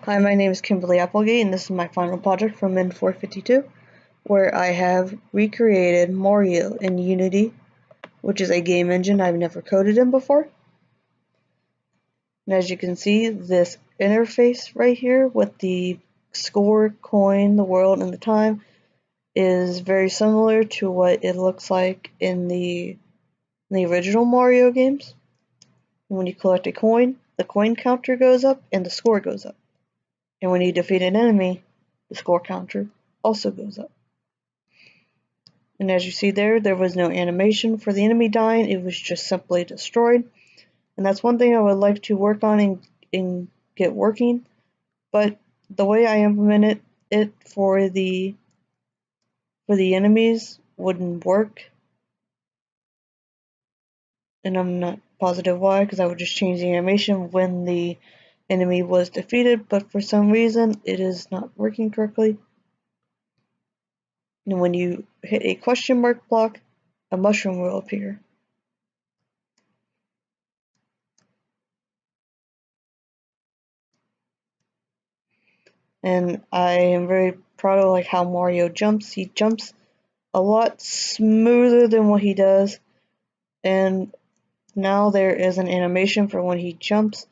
Hi, my name is Kimberly Applegate, and this is my final project from Min 452, where I have recreated Mario in Unity, which is a game engine I've never coded in before. And as you can see, this interface right here with the score, coin, the world, and the time is very similar to what it looks like in the original Mario games. When you collect a coin, the coin counter goes up and the score goes up. And when you defeat an enemy, the score counter also goes up. And as you see there was no animation for the enemy dying, it was just simply destroyed. And that's one thing I would like to work on and get working, but the way I implemented it for the enemies wouldn't work. And I'm not positive why, because I would just change the animation when the enemy was defeated, but for some reason it is not working correctly. And when you hit a question mark block, a mushroom will appear. And I am very proud of how Mario jumps. He jumps a lot smoother than what he does, and now there is an animation for when he jumps,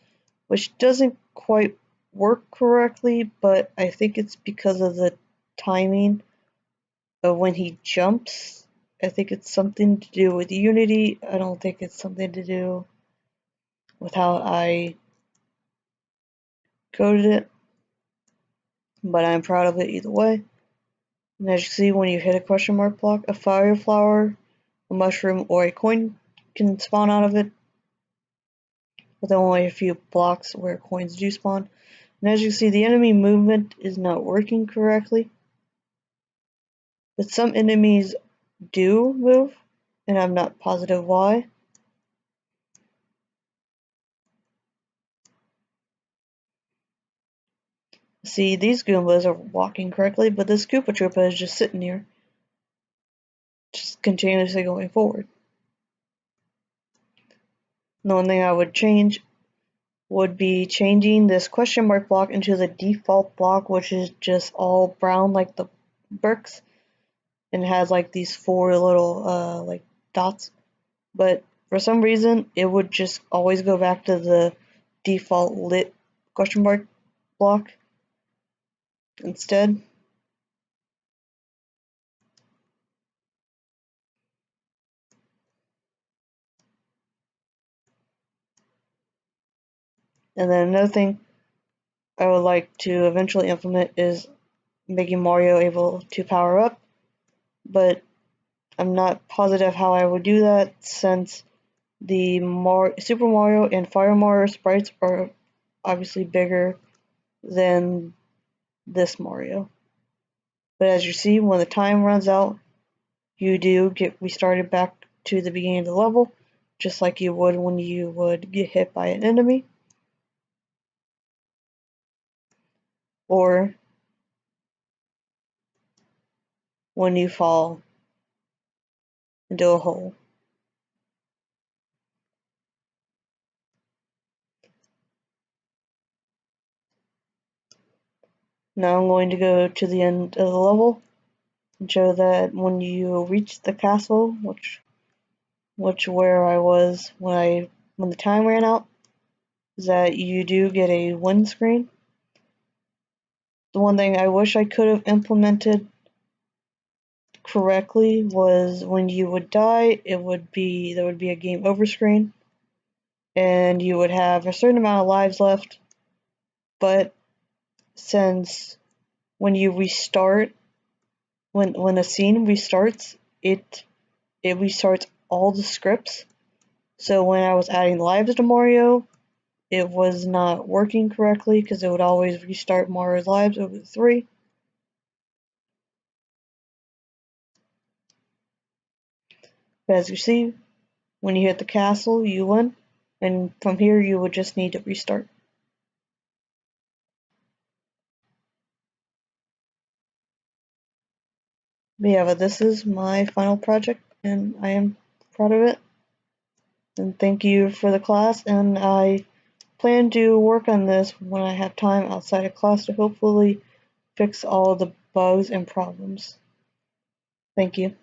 which doesn't quite work correctly, but I think it's because of the timing of when he jumps. I think it's something to do with Unity. I don't think it's something to do with how I coded it, but I'm proud of it either way. And as you see, when you hit a question mark block, a fire flower, a mushroom, or a coin can spawn out of it, with only a few blocks where coins do spawn. And as you see, the enemy movement is not working correctly, but some enemies do move, and I'm not positive why. See, these Goombas are walking correctly, but this Koopa Troopa is just sitting here, just continuously going forward. The one thing I would change would be changing this question mark block into the default block, which is just all brown like the bricks, and has these four little dots. But for some reason, it would just always go back to the default lit question mark block instead. And then another thing I would like to eventually implement is making Mario able to power up, but I'm not positive how I would do that, since the Super Mario and Fire Mario sprites are obviously bigger than this Mario. But as you see, when the time runs out, you do get restarted back to the beginning of the level, just like you would when you would get hit by an enemy, or when you fall into a hole. Now I'm going to go to the end of the level and show that when you reach the castle, which where I was when the time ran out, is that you do get a win screen. The one thing I wish I could have implemented correctly was when you would die, there would be a game over screen, and you would have a certain amount of lives left. But since when you restart, when a scene restarts, it restarts all the scripts. So when I was adding lives to Mario, it was not working correctly because it would always restart Mario's lives over 3. But as you see, when you hit the castle, you win, and from here you would just need to restart. But yeah, but this is my final project, and I am proud of it. And thank you for the class, and I plan to work on this when I have time outside of class to hopefully fix all the bugs and problems. Thank you.